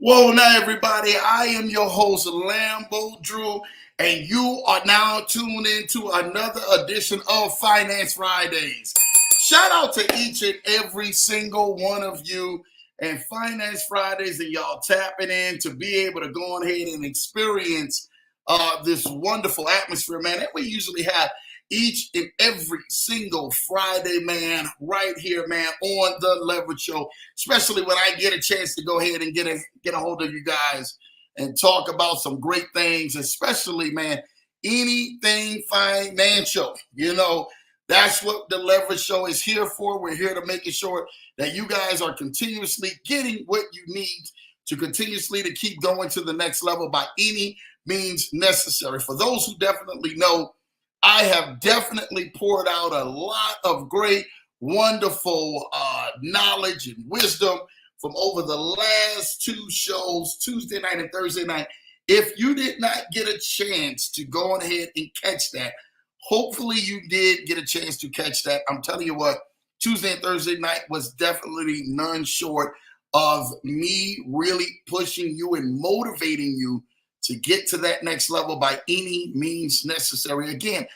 Whoa, now everybody, I am your host, Lambo Drew, and you are now tuned into another edition of Finance Fridays. Shout out to each and every single one of you and Finance Fridays and y'all tapping in to be able to go on ahead and experience this wonderful atmosphere, man, that we usually have each and every single Friday, man, right here, man, on the Leverage Show. Especially when I get a chance to go ahead and get a hold of you guys and talk about some great things, especially, man, anything financial. That's what the Leverage Show is here for. We're here to make sure that you guys are continuously getting what you need to continuously to keep going to the next level by any means necessary. For those who definitely know, I have definitely poured out a lot of great, wonderful knowledge and wisdom from over the last two shows, Tuesday night and Thursday night. If you did not get a chance to go on ahead and catch that, hopefully you did get a chance to catch that. I'm telling you what, Tuesday and Thursday night was definitely none short of me really pushing you and motivating you to get to that next level by any means necessary. Again,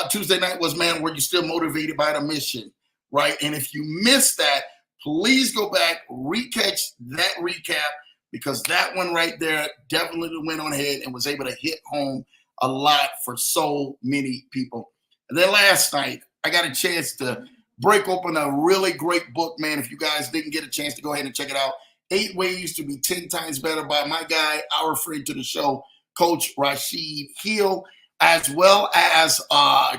Tuesday night was, man, were you still motivated by the mission, right? And if you missed that, please go back, recatch that recap, because that one right there definitely went on ahead and was able to hit home a lot for so many people. And then last night, I got a chance to break open a really great book, man. If you guys didn't get a chance to go ahead and check it out, 8 Ways to Be 10 Times Better by my guy, our friend to the show, Coach Rashid Hill, as well as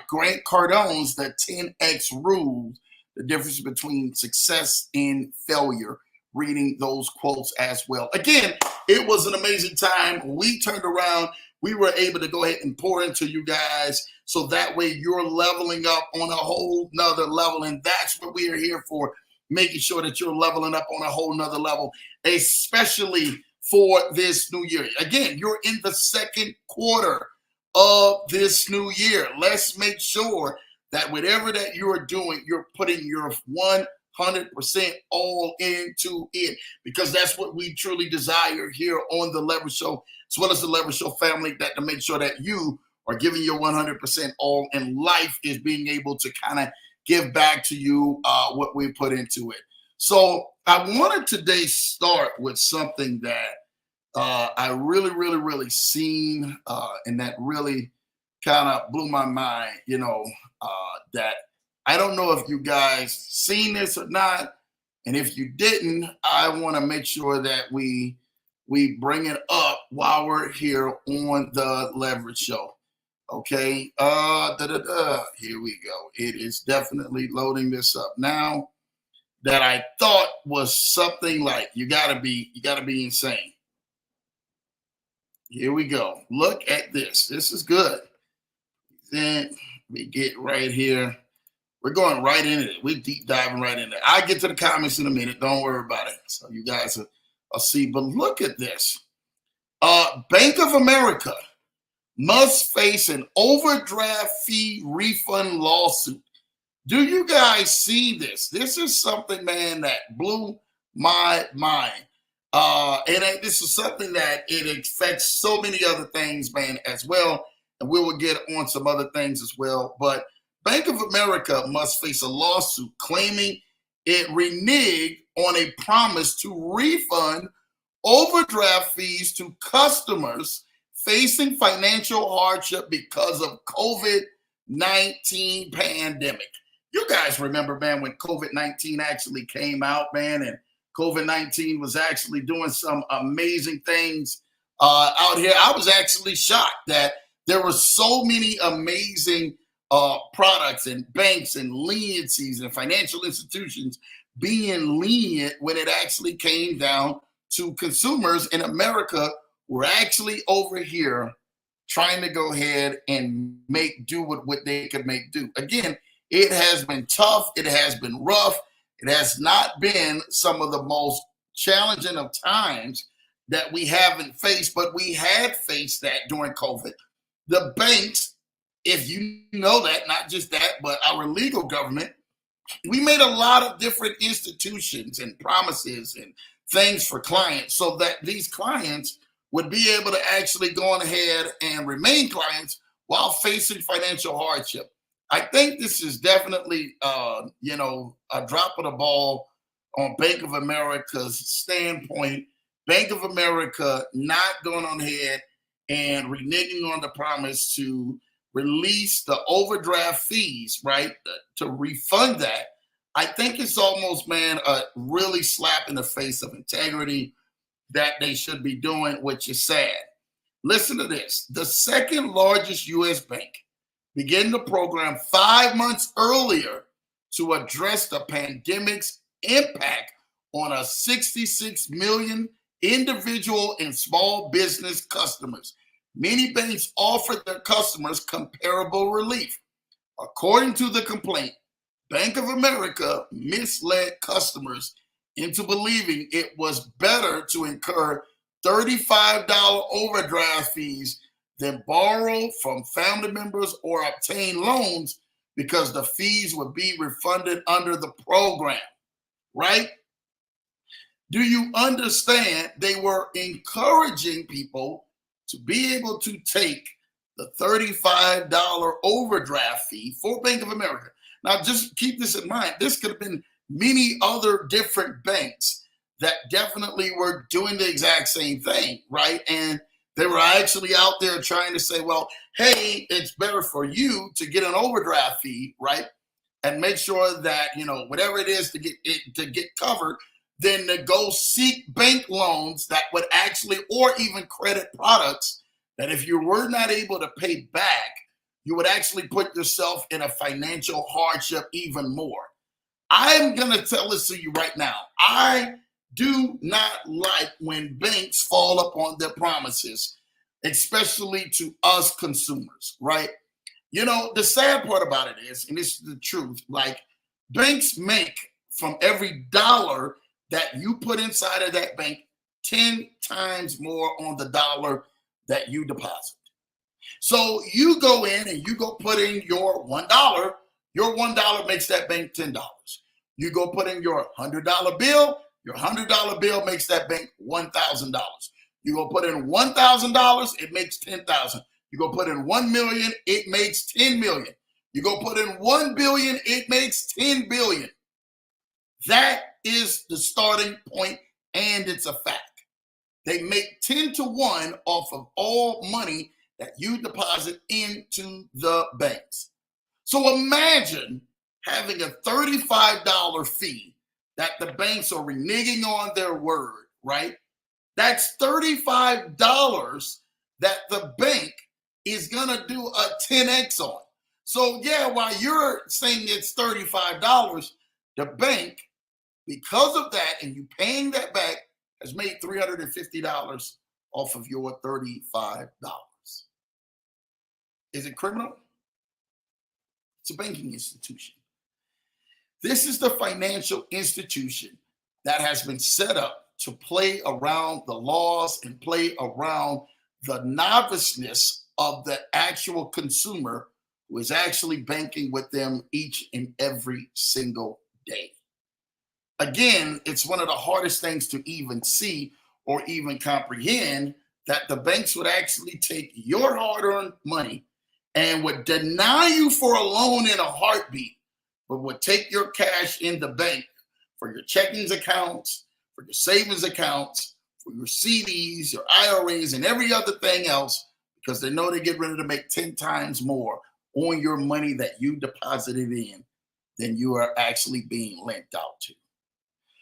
Grant Cardone's The 10X Rules, the difference between success and failure, reading those quotes as well. Again, it was an amazing time. We turned around. We were able to go ahead and pour into you guys so that way you're leveling up on a whole nother level. And that's what we are here for, making sure that you're leveling up on a whole nother level, especially for this new year. Again, you're in the second quarter of this new year. Let's make sure that whatever that you're doing, you're putting your 100% all into it, because that's what we truly desire here on the Leverage Show, as well as the Leverage Show family, that to make sure that you are giving your 100% all, and life is being able to kind of give back to you what we put into it. So I wanted today start with something that I really seen and that really kind of blew my mind, that I don't know if you guys seen this or not. And if you didn't, I want to make sure that we bring it up while we're here on the Leverage Show. Okay. Here we go. It is definitely loading this up now. That I thought was something like, you gotta be insane. Here we go. Look at this. This is good. Then we get right here. We're going right into it. We're deep diving right in it. I'll get to the comments in a minute. Don't worry about it. So you guys will see. But look at this. Bank of America must face an overdraft fee refund lawsuit. Do you guys see this? This is something, man, that blew my mind. This is something that it affects so many other things, man, as well. And we will get on some other things as well. But Bank of America must face a lawsuit claiming it reneged on a promise to refund overdraft fees to customers facing financial hardship because of COVID-19 pandemic. You guys remember, man, when COVID-19 actually came out, man, and COVID-19 was actually doing some amazing things out here. I was actually shocked that there were so many amazing products and banks and leniencies and financial institutions being lenient when it actually came down to consumers in America who were actually over here trying to go ahead and make do with what they could make do. Again, it has been tough. It has been rough. It has not been some of the most challenging of times that we haven't faced, but we had faced that during COVID. The banks, if you know that, not just that, but our legal government, we made a lot of different institutions and promises and things for clients so that these clients would be able to actually go on ahead and remain clients while facing financial hardship. I think this is definitely, a drop of the ball on Bank of America's standpoint. Bank of America not going on ahead and reneging on the promise to release the overdraft fees, right? To refund that. I think it's almost, man, a really slap in the face of integrity that they should be doing, which is sad. Listen to this. The second largest U.S. bank began the program 5 months earlier to address the pandemic's impact on a 66 million individual and small business customers. Many banks offered their customers comparable relief. According to the complaint, Bank of America misled customers into believing it was better to incur $35 overdraft fees than borrow from family members or obtain loans because the fees would be refunded under the program, right? Do you understand? They were encouraging people to be able to take the $35 overdraft fee for Bank of America. Now, just keep this in mind. This could have been many other different banks that definitely were doing the exact same thing, right? And they were actually out there trying to say, well, hey, it's better for you to get an overdraft fee, right? And make sure that, whatever it is to get covered, then to go seek bank loans that would actually, or even credit products that if you were not able to pay back, you would actually put yourself in a financial hardship even more. I'm going to tell this to you right now. I do not like when banks fall upon their promises, especially to us consumers, right? The sad part about it is, and this is the truth, like banks make from every dollar that you put inside of that bank 10 times more on the dollar that you deposit. So you go in and you go put in your $1, your $1 makes that bank $10. You go put in your $100 bill, your $100 bill makes that bank $1,000. You go put in $1,000, it makes $10,000. You go put in 1 million, it makes 10 million. You go put in 1 billion, it makes 10 billion. That is the starting point, and it's a fact. They make 10 to 1 off of all money that you deposit into the banks. So imagine having a $35 fee that the banks are reneging on their word, right? That's $35 that the bank is going to do a 10X on. So yeah, while you're saying it's $35, the bank, because of that, and you paying that back, has made $350 off of your $35. Is it criminal? It's a banking institution. This is the financial institution that has been set up to play around the laws and play around the noviceness of the actual consumer who is actually banking with them each and every single day. Again, it's one of the hardest things to even see or even comprehend that the banks would actually take your hard-earned money and would deny you for a loan in a heartbeat, but would take your cash in the bank for your checkings accounts, for your savings accounts, for your CDs, your IRAs, and every other thing else, because they know they get ready to make 10 times more on your money that you deposited in than you are actually being lent out to.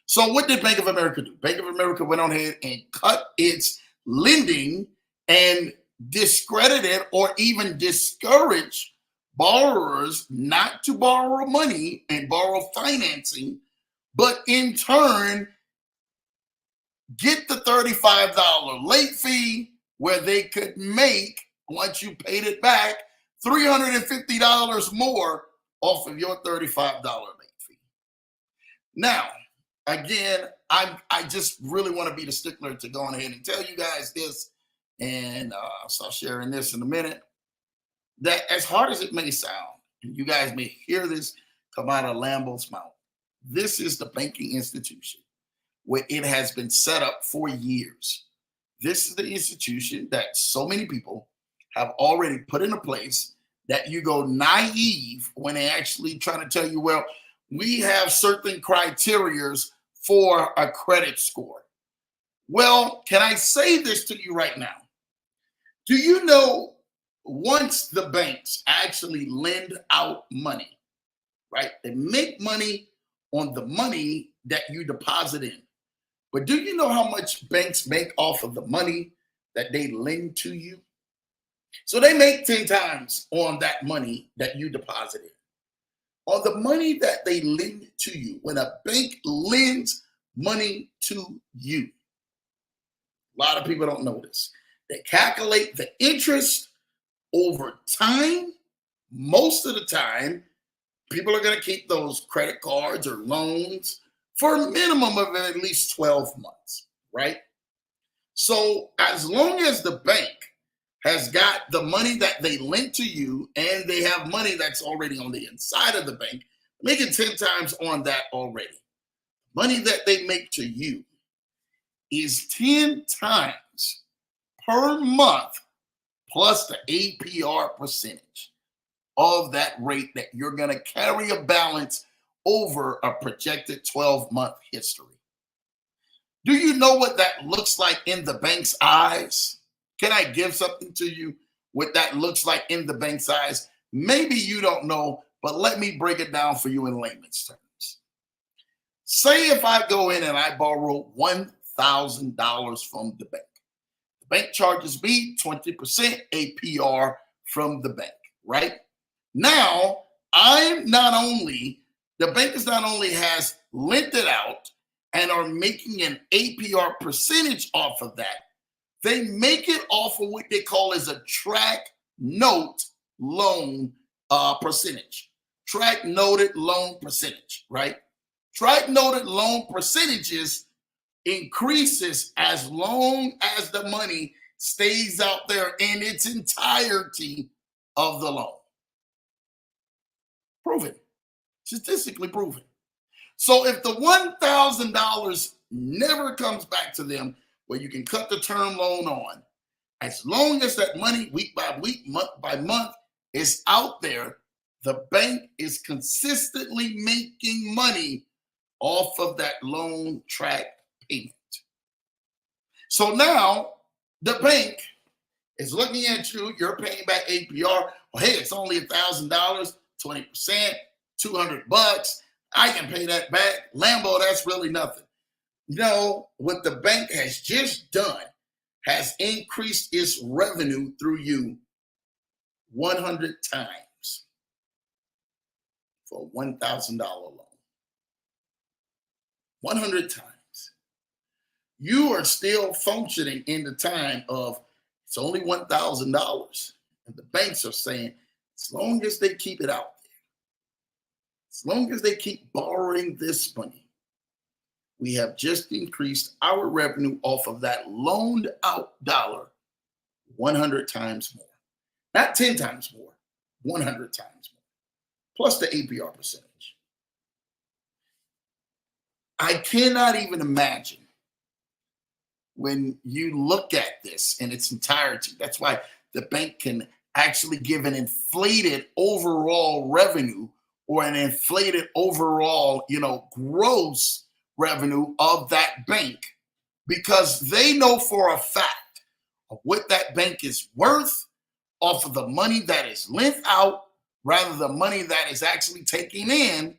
So what did Bank of America do? Bank of America went on ahead and cut its lending and discredited or even discouraged borrowers not to borrow money and borrow financing, but in turn get the $35 late fee where they could make, once you paid it back, $350 more off of your $35 late fee. Now, again, I just really want to be the stickler to go on ahead and tell you guys this, and I'll start sharing this in a minute, that as hard as it may sound, and you guys may hear this come out of Lambo's mouth, this is the banking institution where it has been set up for years. This is the institution that so many people have already put into place that you go naive when they actually try to tell you, well, we have certain criterias for a credit score. Well, can I say this to you right now? Do you know once the banks actually lend out money, right? They make money on the money that you deposit in. But do you know how much banks make off of the money that they lend to you? So they make 10 times on that money that you deposited. On the money that they lend to you, when a bank lends money to you, a lot of people don't know this. They calculate the interest over time. Most of the time, people are going to keep those credit cards or loans for a minimum of at least 12 months, right? So as long as the bank has got the money that they lent to you and they have money that's already on the inside of the bank, making 10 times on that already. Money that they make to you is 10 times per month plus the APR percentage of that rate that you're going to carry a balance over a projected 12-month history. Do you know what that looks like in the bank's eyes? Can I give something to you what that looks like in the bank's eyes? Maybe you don't know, but let me break it down for you in layman's terms. Say if I go in and I borrow $1,000 from the bank. The bank charges me 20% APR from the bank, right? Now, the bank is not only has lent it out and are making an APR percentage off of that, they make it off of what they call as a track note loan percentage. Track noted loan percentage, right? Track noted loan percentages increases as long as the money stays out there in its entirety of the loan. Proven, statistically proven. So if the $1,000 never comes back to them, where you can cut the term loan on, as long as that money week by week, month by month is out there, the bank is consistently making money off of that loan track payment. So now the bank is looking at you, you're paying back APR. Well, hey, it's only $1,000, 20%, $200. I can pay that back. Lambo, that's really nothing. No, what the bank has just done has increased its revenue through you 100 times for a $1,000 loan. 100 times. You are still functioning in the time of it's only $1,000. And the banks are saying, as long as they keep it out there, as long as they keep borrowing this money, we have just increased our revenue off of that loaned out dollar 100 times more. Not 10 times more, 100 times more, plus the APR percentage. I cannot even imagine when you look at this in its entirety. That's why the bank can actually give an inflated overall revenue or an inflated overall, gross revenue of that bank, because they know for a fact of what that bank is worth off of the money that is lent out, rather the money that is actually taking in,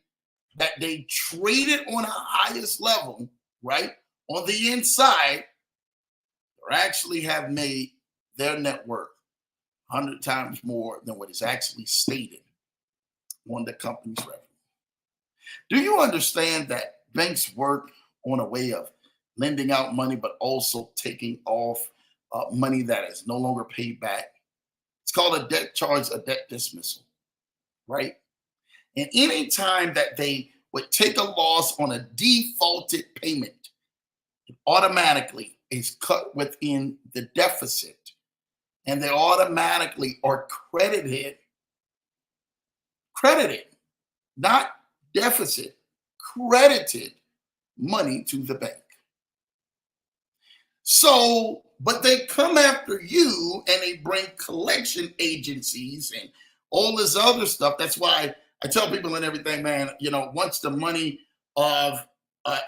that they traded on a highest level, right? On the inside, or actually have made their net worth 100 times more than what is actually stated on the company's revenue. Do you understand that banks work on a way of lending out money, but also taking off money that is no longer paid back? It's called a debt charge, a debt dismissal, right? And any time that they would take a loss on a defaulted payment, it automatically is cut within the deficit, and they automatically are credited, not deficit, credited money to the bank. So, but they come after you and they bring collection agencies and all this other stuff. That's why I tell people and everything, man, once the money of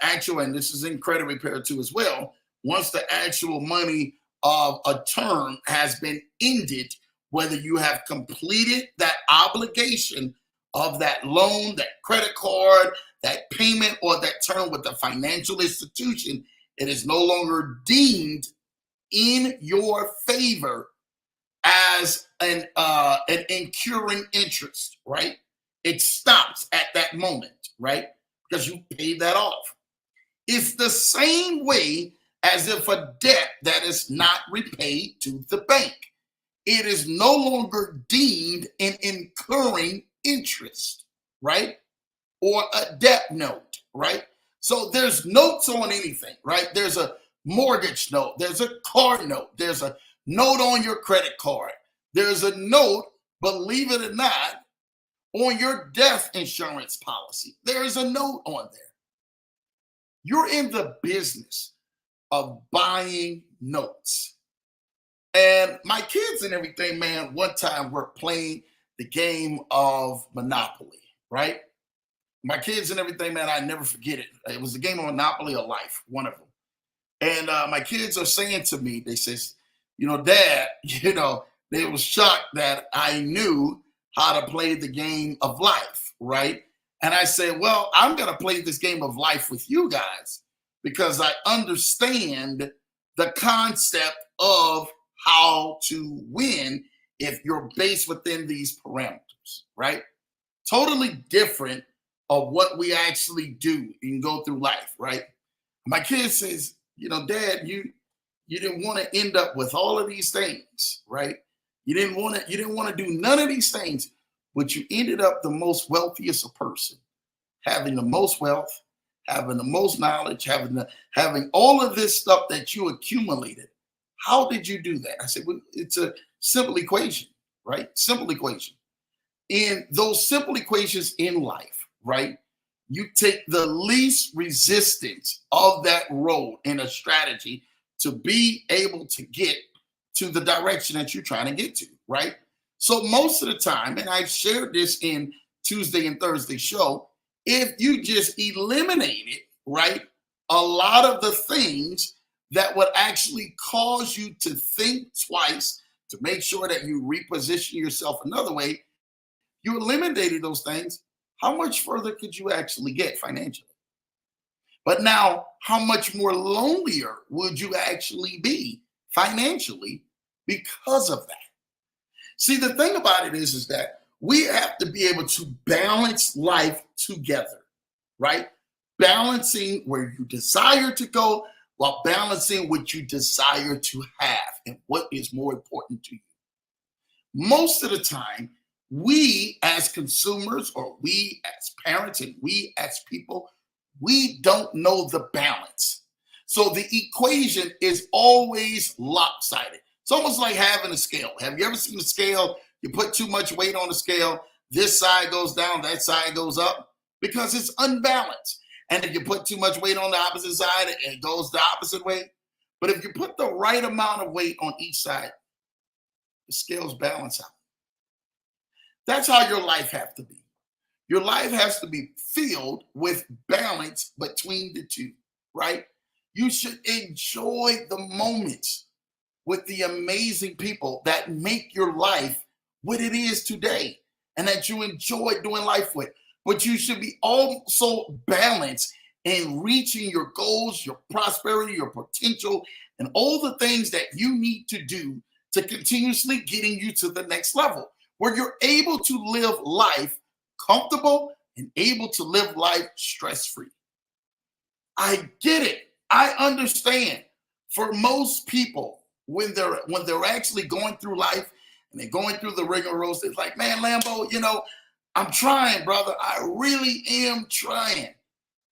actual, and this is in credit repair too as well, once the actual money of a term has been ended, whether you have completed that obligation of that loan, that credit card, that payment, or that term with the financial institution, it is no longer deemed in your favor as an incurring interest, right? It stops at that moment, right? Because you paid that off. It's the same way as if a debt that is not repaid to the bank. It is no longer deemed an incurring interest, right? Or a debt note, right? So there's notes on anything, right? There's a mortgage note, there's a car note, there's a note on your credit card, there's a note, believe it or not, on your death insurance policy. There is a note on there. You're in the business of buying notes. And my kids and everything, man, one time were playing the game of Monopoly, right? My kids and everything, man, I never forget it. It was a game of Monopoly or Life, one of them. And my kids are saying to me, they says, Dad, they was shocked that I knew how to play the game of life, right? And I said, well, I'm going to play this game of life with you guys because I understand the concept of how to win if you're based within these parameters, right? Totally different of what we actually do and go through life, right? My kid says, Dad, you didn't want to end up with all of these things, right? You didn't want to do none of these things, but you ended up the most wealthiest a person, having the most wealth, having the most knowledge, having all of this stuff that you accumulated. How did you do that? I said, well, it's a simple equation, right? Simple equation. In those simple equations in life, right? You take the least resistance of that road in a strategy to be able to get to the direction that you're trying to get to, right? So most of the time, and I've shared this in Tuesday and Thursday show, if you just eliminated, right, a lot of the things that would actually cause you to think twice to make sure that you reposition yourself another way, you eliminated those things, how much further could you actually get financially? But now, how much more lonelier would you actually be financially because of that? See, the thing about it is that we have to be able to balance life together, right? Balancing where you desire to go while balancing what you desire to have and what is more important to you. Most of the time, we as consumers or we as parents and we as people, we don't know the balance. So the equation is always lopsided. It's almost like having a scale. Have you ever seen a scale? You put too much weight on the scale, this side goes down, that side goes up because it's unbalanced. And if you put too much weight on the opposite side, it goes the opposite way. But if you put the right amount of weight on each side, the scales balance out. That's how your life has to be. Your life has to be filled with balance between the two, right? You should enjoy the moments with the amazing people that make your life what it is today and that you enjoy doing life with. But you should be also balanced in reaching your goals, your prosperity, your potential, and all the things that you need to do to continuously getting you to the next level where you're able to live life comfortable and able to live life stress-free. I get it. I understand. For most people, when they're actually going through life and they're going through the rigmaroles, they're like, man, Lambo, I'm trying, brother. I really am trying.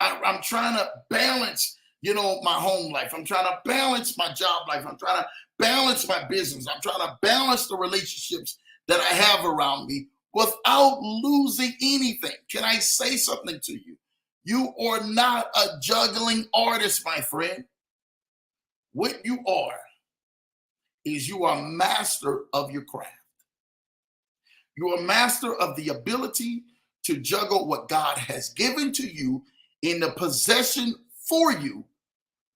I'm trying to balance, my home life. I'm trying to balance my job life. I'm trying to balance my business. I'm trying to balance the relationships that I have around me without losing anything. Can I say something to you? You are not a juggling artist, my friend. What you are is you are master of your craft. You are master of the ability to juggle what God has given to you in the possession for you,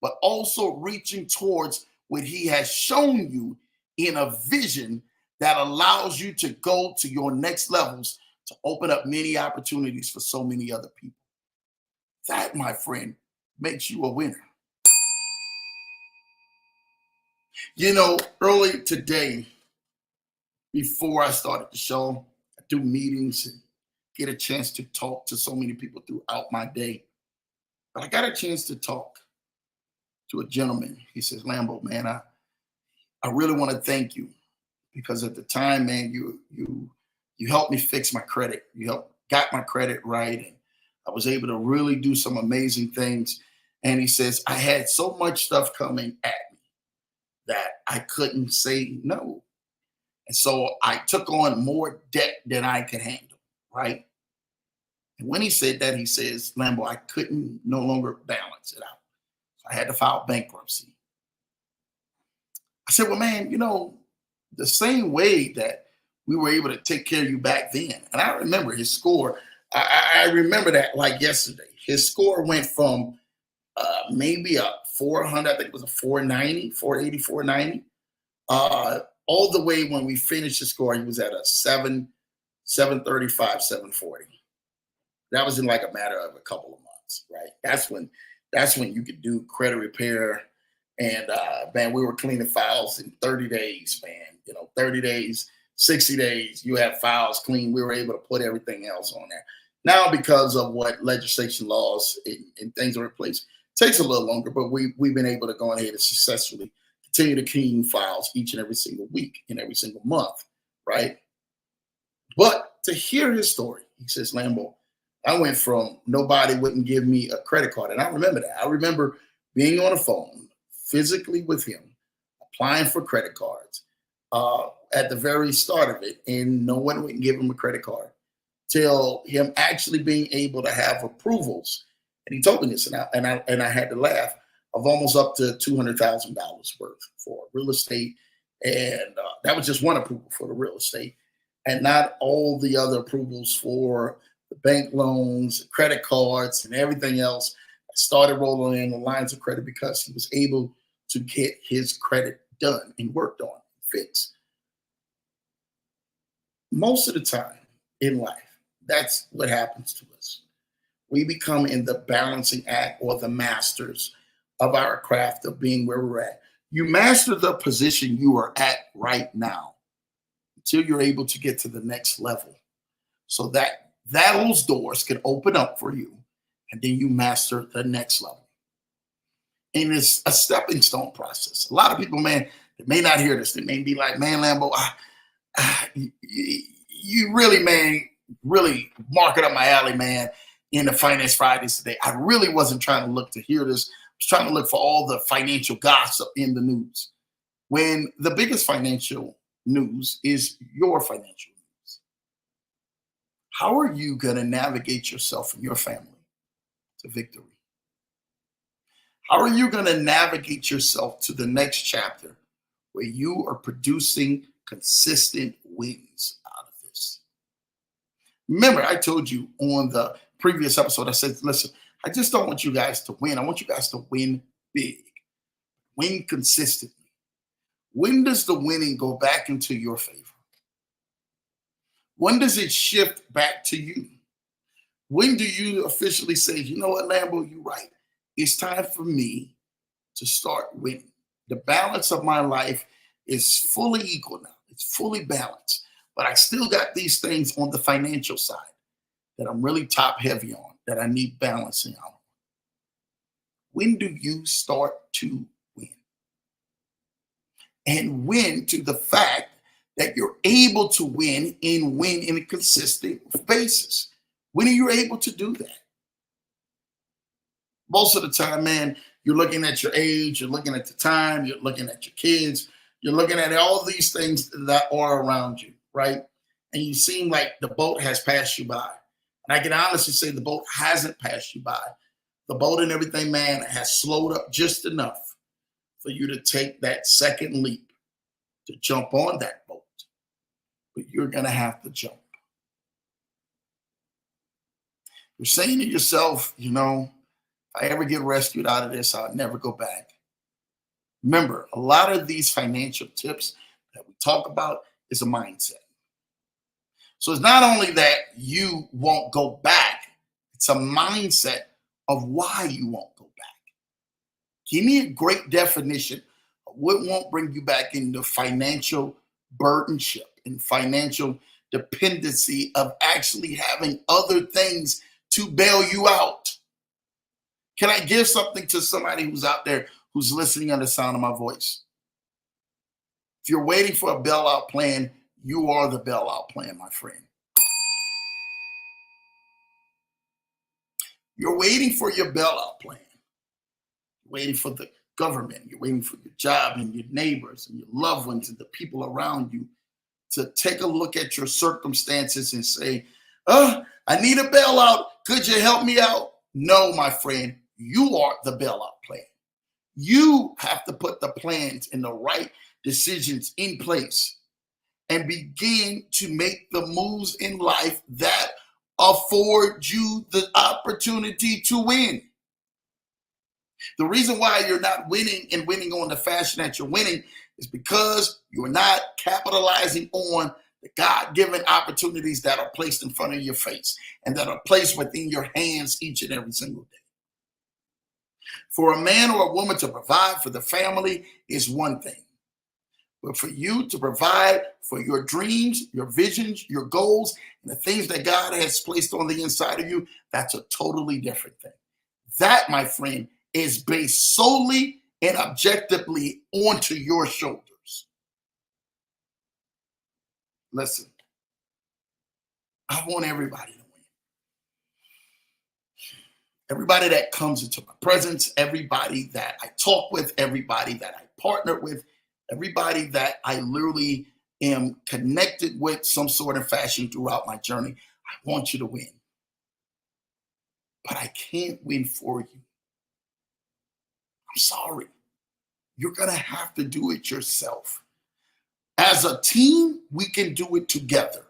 but also reaching towards what he has shown you in a vision that allows you to go to your next levels, to open up many opportunities for so many other people. That, my friend, makes you a winner. You know, early today, before I started the show, I do meetings and get a chance to talk to so many people throughout my day. But I got a chance to talk to a gentleman. He says, Lambo, man, I really want to thank you, because at the time, man, you helped me fix my credit. You got my credit right, and I was able to really do some amazing things. And he says, I had so much stuff coming at me that I couldn't say no. And so I took on more debt than I could handle, right? And when he said that, he says, Lambo, I couldn't no longer balance it out. So I had to file bankruptcy. I said, well, man, you know, the same way that we were able to take care of you back then. And I remember his score. I remember that like yesterday. His score went from maybe a 400, I think it was a 490, 480, 490. All the way when we finished the score, he was at a 735, 740. That was in like a matter of a couple of months, right? That's when you could do credit repair. And man, we were cleaning files in 30 days, man. 30 days, 60 days, you have files clean. We were able to put everything else on there. Now, because of what legislation, laws, and things are in place, it takes a little longer, but we've been able to go ahead and successfully continue to clean files each and every single week and every single month, right? But to hear his story, he says, Lambo, I went from nobody wouldn't give me a credit card. And I remember that. I remember being on the phone physically with him, applying for credit cards at the very start of it, and no one would give him a credit card till him actually being able to have approvals. And he told me this, and I had to laugh, of almost up to $200,000 worth for real estate. And that was just one approval for the real estate, and not all the other approvals for the bank loans, credit cards, and everything else. I started rolling in the lines of credit because he was able to get his credit done and worked on, fixed. Most of the time in life, that's what happens to us. We become in the balancing act or the masters of our craft of being where we're at. You master the position you are at right now until you're able to get to the next level, so that those doors can open up for you, and then you master the next level. And it's a stepping stone process. A lot of people, man, they may not hear this. They may be like, man, Lambo, you really, man, really mark it up my alley, man, in the Finance Fridays today. I really wasn't trying to look to hear this. I was trying to look for all the financial gossip in the news, when the biggest financial news is your financial news. How are you going to navigate yourself and your family to victory? How are you going to navigate yourself to the next chapter where you are producing consistent wins out of this? Remember, I told you on the previous episode, I said, listen, I just don't want you guys to win. I want you guys to win big, win consistently. When does the winning go back into your favor? When does it shift back to you? When do you officially say, you know what, Lambo, you're right. It's time for me to start winning. The balance of my life is fully equal now. It's fully balanced. But I still got these things on the financial side that I'm really top heavy on, that I need balancing out. When do you start to win? And win to the fact that you're able to win in a consistent basis. When are you able to do that? Most of the time, man, you're looking at your age, you're looking at the time, you're looking at your kids, you're looking at all these things that are around you, right? And you seem like the boat has passed you by. And I can honestly say the boat hasn't passed you by. The boat and everything, man, has slowed up just enough for for you to take that second leap to jump on that boat. But you're going to have to jump. You're saying to yourself, if I ever get rescued out of this, I'll never go back. Remember, a lot of these financial tips that we talk about is a mindset. So it's not only that you won't go back, it's a mindset of why you won't go back. Give me a great definition of what won't bring you back into financial burdenship and financial dependency of actually having other things to bail you out. Can I give something to somebody who's out there who's listening on the sound of my voice? If you're waiting for a bailout plan, you are the bailout plan, my friend. You're waiting for your bailout plan. You're waiting for the government. You're waiting for your job and your neighbors and your loved ones and the people around you to take a look at your circumstances and say, I need a bailout. Could you help me out? No, my friend, you are the bailout plan. You have to put the plans and the right decisions in place and begin to make the moves in life that afford you the opportunity to win. The reason why you're not winning and winning on the fashion that you're winning is because you're not capitalizing on the God-given opportunities that are placed in front of your face and that are placed within your hands each and every single day. For a man or a woman to provide for the family is one thing. But for you to provide for your dreams, your visions, your goals, and the things that God has placed on the inside of you, that's a totally different thing. That, my friend, is based solely and objectively onto your shoulders. Listen, I want everybody to win. Everybody that comes into my presence, everybody that I talk with, everybody that I partner with, everybody that I literally am connected with some sort of fashion throughout my journey, I want you to win. But I can't win for you. I'm sorry. You're going to have to do it yourself. As a team, we can do it together.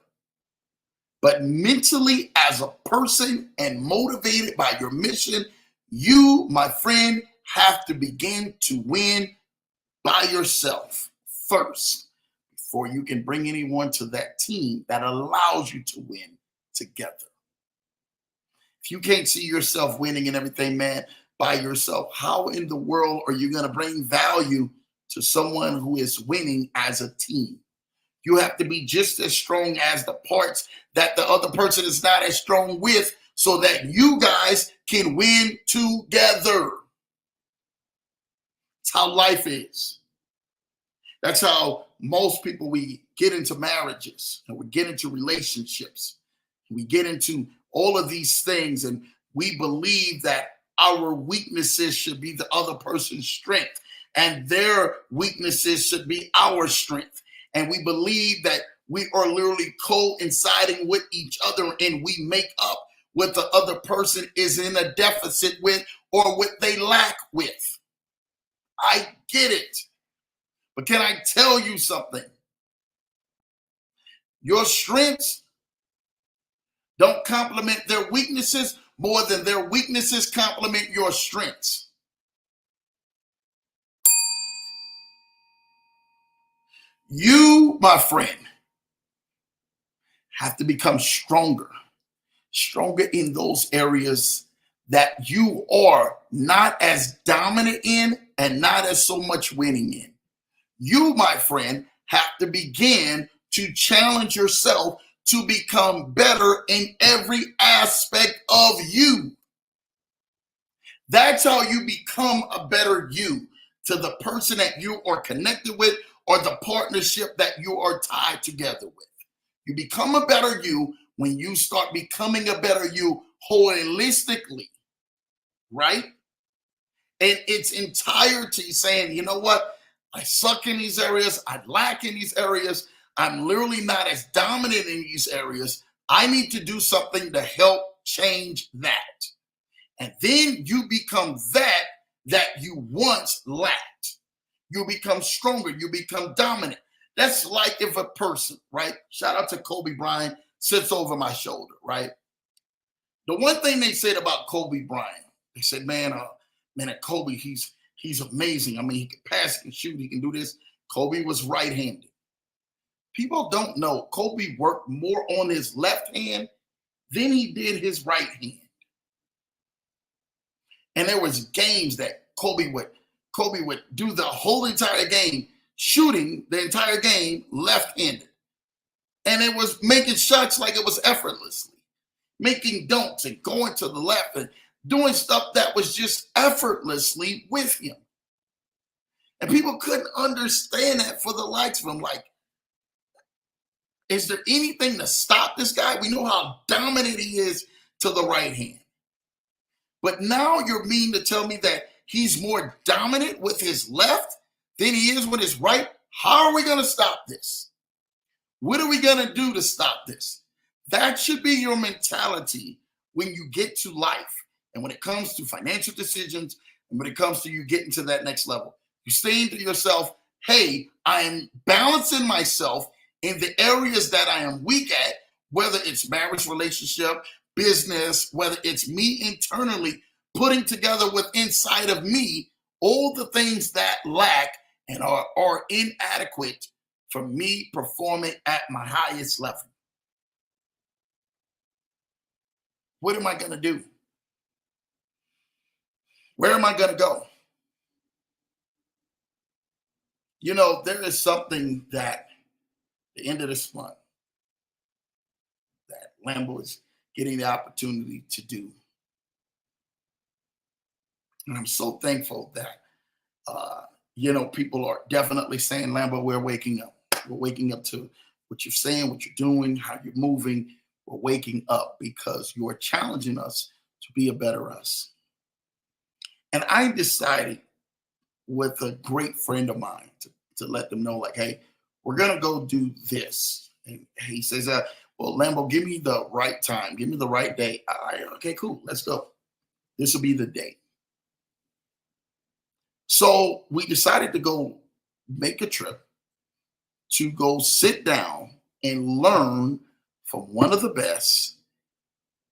But mentally, as a person and motivated by your mission, you, my friend, have to begin to win by yourself first before you can bring anyone to that team that allows you to win together. If you can't see yourself winning and everything, man, by yourself, how in the world are you going to bring value to someone who is winning as a team? You have to be just as strong as the parts that the other person is not as strong with so that you guys can win together. That's how life is. That's how most people, we get into marriages and we get into relationships. We get into all of these things and we believe that our weaknesses should be the other person's strength and their weaknesses should be our strength. And we believe that we are literally coinciding with each other and we make up what the other person is in a deficit with or what they lack with. I get it. But can I tell you something? Your strengths don't complement their weaknesses more than their weaknesses complement your strengths. You, my friend, have to become stronger in those areas that you are not as dominant in and not as so much winning in. You, my friend, have to begin to challenge yourself to become better in every aspect of you. That's how you become a better you to the person that you are connected with or the partnership that you are tied together with. You become a better you when you start becoming a better you holistically, right? In its entirety, saying, you know what? I suck in these areas. I lack in these areas. I'm literally not as dominant in these areas. I need to do something to help change that. And then you become that you once lacked. You become stronger. You become dominant. That's like if a person, right? Shout out to Kobe Bryant, sits over my shoulder, right? The one thing they said about Kobe Bryant, they said, man, Kobe, he's amazing. I mean, he can pass, he can shoot, he can do this. Kobe was right-handed. People don't know Kobe worked more on his left hand than he did his right hand. And there was games that Kobe would do the whole entire game, shooting the entire game left-handed. And it was making shots like it was effortlessly, making dunks and going to the left and doing stuff that was just effortlessly with him. And people couldn't understand that for the likes of him. Like, is there anything to stop this guy? We know how dominant he is to the right hand. But now you're meaning to tell me that he's more dominant with his left than he is with his right? How are we going to stop this? What are we going to do to stop this? That should be your mentality when you get to life. And when it comes to financial decisions, and when it comes to you getting to that next level, you saying to yourself, hey, I am balancing myself in the areas that I am weak at, whether it's marriage, relationship, business, whether it's me internally putting together with inside of me all the things that lack and are inadequate for me performing at my highest level. What am I going to do? Where am I going to go? You know, there is something that the end of this month that Lambo is getting the opportunity to do. And I'm so thankful that, people are definitely saying, Lambo, we're waking up. We're waking up to what you're saying, what you're doing, how you're moving. We're waking up because you're challenging us to be a better us. And I decided with a great friend of mine to let them know, like, hey, we're going to go do this. And he says, well, Lambo, give me the right time. Give me the right day. Okay, cool. Let's go. This will be the day. So we decided to go make a trip to go sit down and learn from one of the best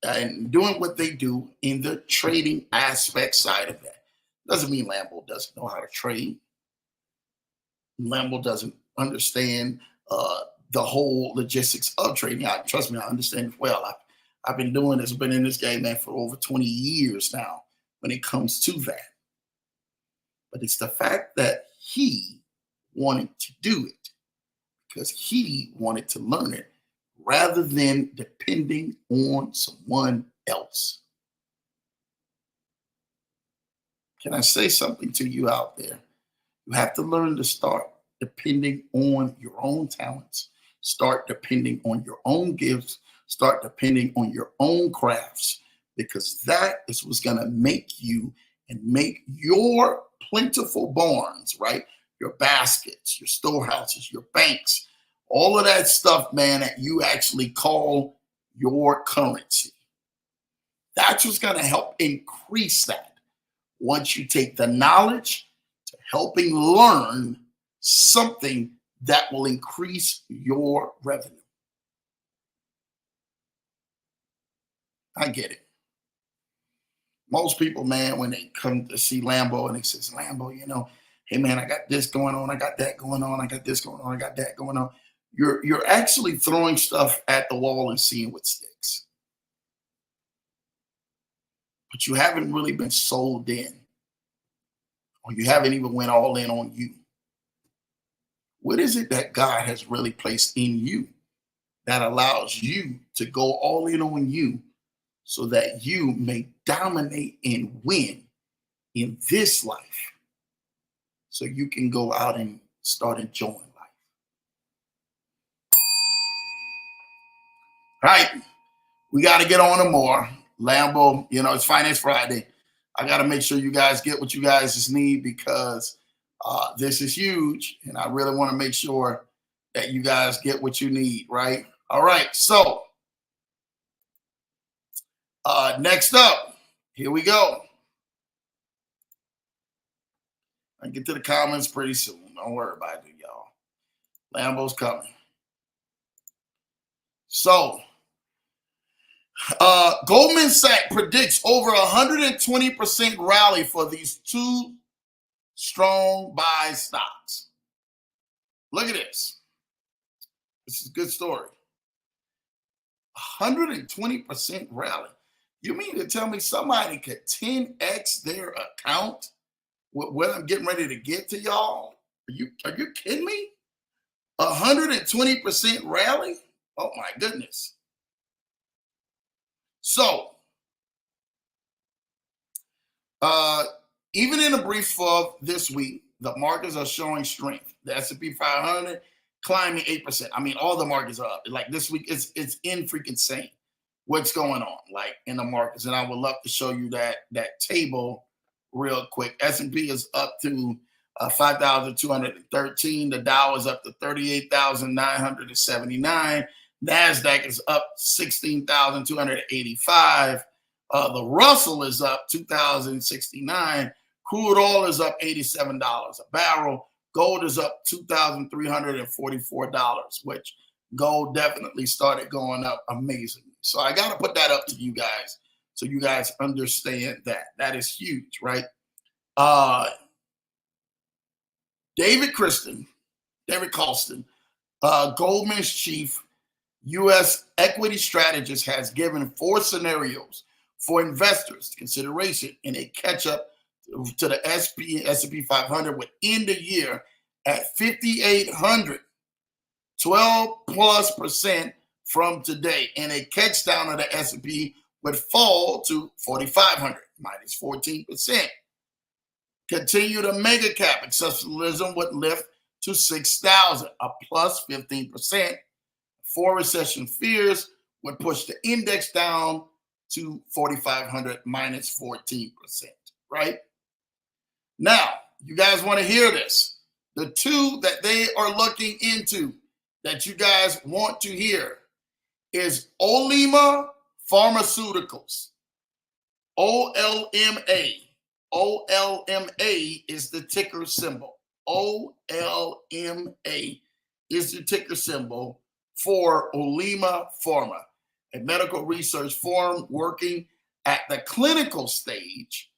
and doing what they do in the trading aspect side of that. Doesn't mean Lambo doesn't know how to trade. Lambo doesn't understand the whole logistics of trading. Trust me, I understand it well. I've been doing this, been in this game, man, for over 20 years now when it comes to that. But it's the fact that he wanted to do it because he wanted to learn it rather than depending on someone else. Can I say something to you out there? You have to learn to start depending on your own talents, start depending on your own gifts, start depending on your own crafts, because that is what's going to make you and make your plentiful barns, right? Your baskets, your storehouses, your banks, all of that stuff, man, that you actually call your currency. That's what's going to help increase that. Once you take the knowledge to helping learn something that will increase your revenue. I get it. Most people, man, when they come to see Lambo and he says, Lambo, hey, man, I got this going on. I got that going on. I got this going on. I got that going on. You're actually throwing stuff at the wall and seeing what sticks. But you haven't really been sold in, or you haven't even went all in on you. What is it that God has really placed in you that allows you to go all in on you so that you may dominate and win in this life so you can go out and start enjoying life? Right? We got to get on to more. Lambo, it's Finance Friday. I got to make sure you guys get what you guys need because this is huge. And I really want to make sure that you guys get what you need, right? All right. So next up, here we go. I get to the comments pretty soon. Don't worry about it, y'all. Lambo's coming. So, Goldman Sachs predicts over 120% rally for these two strong buy stocks. Look at this. This is a good story. 120% rally. You mean to tell me somebody could 10x their account with what I'm getting ready to get to y'all? Are you kidding me? 120% rally? Oh my goodness. So, even in a brief fall this week, the markets are showing strength. The S&P 500 climbing 8%. I mean, all the markets are up. Like this week, it's in freaking insane what's going on, like in the markets. And I would love to show you that table real quick. S&P is up to 5,213. The Dow is up to 38,979. NASDAQ is up 16,285. The Russell is up 2,069. Crude oil is up $87 a barrel. Gold is up $2,344, which gold definitely started going up amazingly. So I got to put that up to you guys so you guys understand that. That is huge, right? David Colston, Goldman's chief U.S. equity strategist, has given 4 scenarios for investors to consideration in a catch-up to the S&P 500 would end the year at 5,800, 12+% from today, and a catch down of the S&P would fall to 4,500, minus 14%. Continue the mega cap exceptionalism would lift to 6,000, a plus 15%. 4 recession fears would push the index down to 4,500, minus 14%, right? Now, you guys want to hear this. The 2 that they are looking into that you guys want to hear is Olema Pharmaceuticals, OLMA. OLMA is the ticker symbol. OLMA is the ticker symbol for Olema Pharma, a medical research firm working at the clinical stage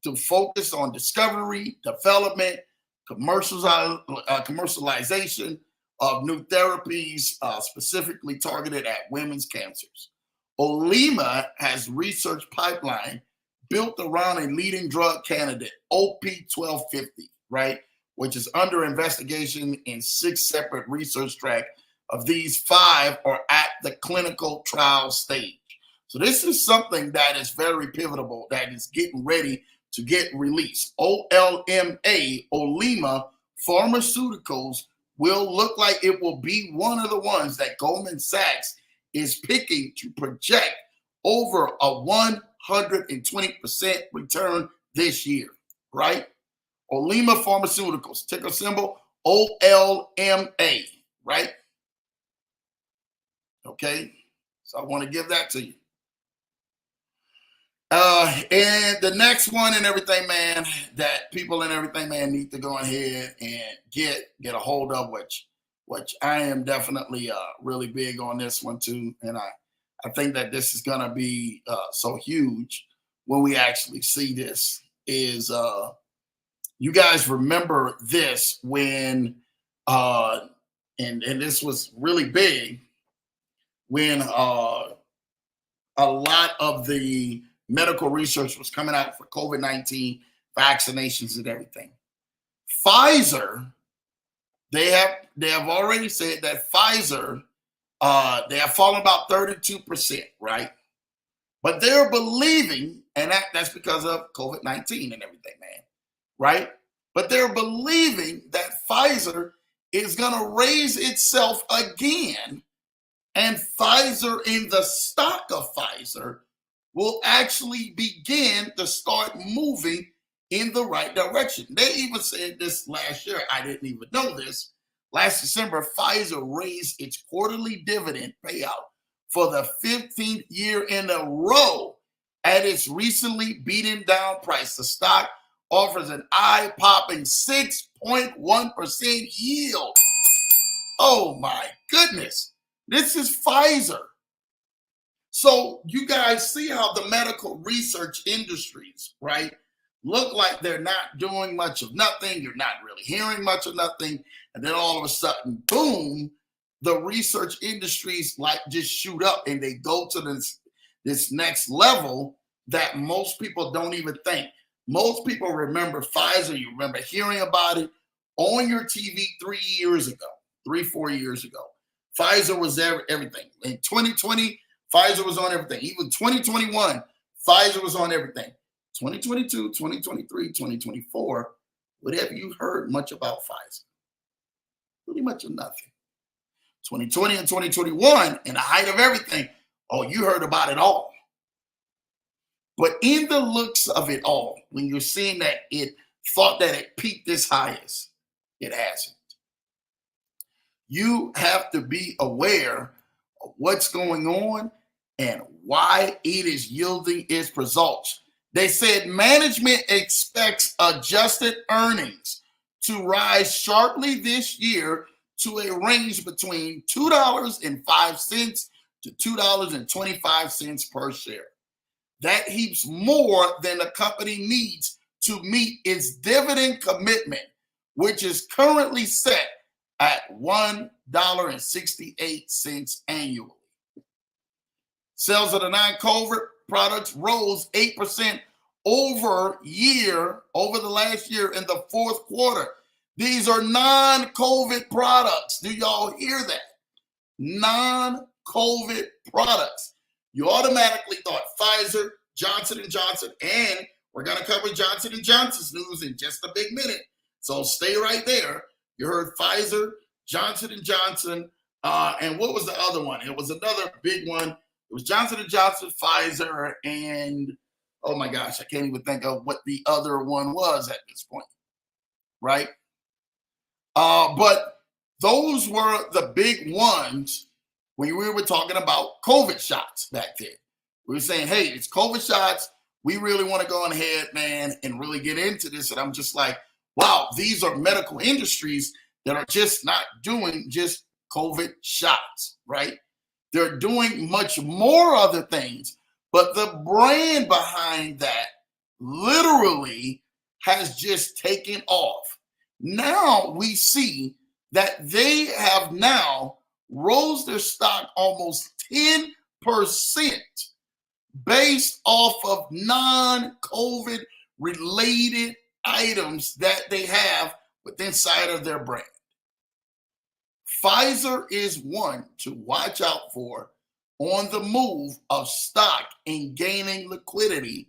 to focus on discovery, development, commercialization of new therapies specifically targeted at women's cancers. Olema has research pipeline built around a leading drug candidate, OP-1250, right, which is under investigation in 6 separate research tracks. Of these, 5 are at the clinical trial stage. So this is something that is very pivotal, that is getting ready to get released. OLMA, Olema Pharmaceuticals, will look like it will be one of the ones that Goldman Sachs is picking to project over a 120% return this year, right? Olema Pharmaceuticals, ticker symbol OLMA, right? Okay, so I want to give that to you. And the next one and everything, man, that people and everything, man, need to go ahead and get a hold of, which I am definitely really big on this one too. And I think that this is gonna be so huge when we actually see this. Is you guys remember this when and this was really big when a lot of the medical research was coming out for COVID-19 vaccinations and everything. Pfizer, they have already said that Pfizer, they have fallen about 32%, right? But they're believing, and that's because of COVID-19 and everything, man, right? But they're believing that Pfizer is going to raise itself again, and Pfizer, in the stock of Pfizer, will actually begin to start moving in the right direction. They even said this last year. I didn't even know this. Last December, Pfizer raised its quarterly dividend payout for the 15th year in a row at its recently beaten down price. The stock offers an eye-popping 6.1% yield. Oh my goodness. This is Pfizer. So you guys see how the medical research industries, right, look like they're not doing much of nothing. You're not really hearing much of nothing. And then all of a sudden, boom, the research industries like just shoot up and they go to this next level that most people don't even think. Most people remember Pfizer. You remember hearing about it on your TV 4 years ago. Pfizer was everything. In 2020, Pfizer was on everything. Even 2021, Pfizer was on everything. 2022, 2023, 2024, what have you heard much about Pfizer? Pretty much nothing. 2020 and 2021, in the height of everything, oh, you heard about it all. But in the looks of it all, when you're seeing that it thought that it peaked this highest, it hasn't. You have to be aware of what's going on and why it is yielding its results. They said management expects adjusted earnings to rise sharply this year to a range between $2.05 to $2.25 per share. That heaps more than the company needs to meet its dividend commitment, which is currently set at $1.68 annually. Sales of the non-COVID products rose 8% over the last year in the fourth quarter. These are non-COVID products. Do y'all hear that? Non-COVID products. You automatically thought Pfizer, Johnson & Johnson, and we're going to cover Johnson & Johnson's news in just a big minute. So stay right there. You heard Pfizer, Johnson & Johnson, and what was the other one? It was another big one. It was Johnson & Johnson, Pfizer, and oh my gosh, I can't even think of what the other one was at this point, right? But those were the big ones when we were talking about COVID shots back then. We were saying, hey, it's COVID shots. We really want to go ahead, man, and really get into this. And I'm just like, wow, these are medical industries that are just not doing just COVID shots, right? They're doing much more other things, but the brand behind that literally has just taken off. Now we see that they have now rose their stock almost 10% based off of non-COVID related items that they have within inside of their brand. Pfizer is one to watch out for on the move of stock and gaining liquidity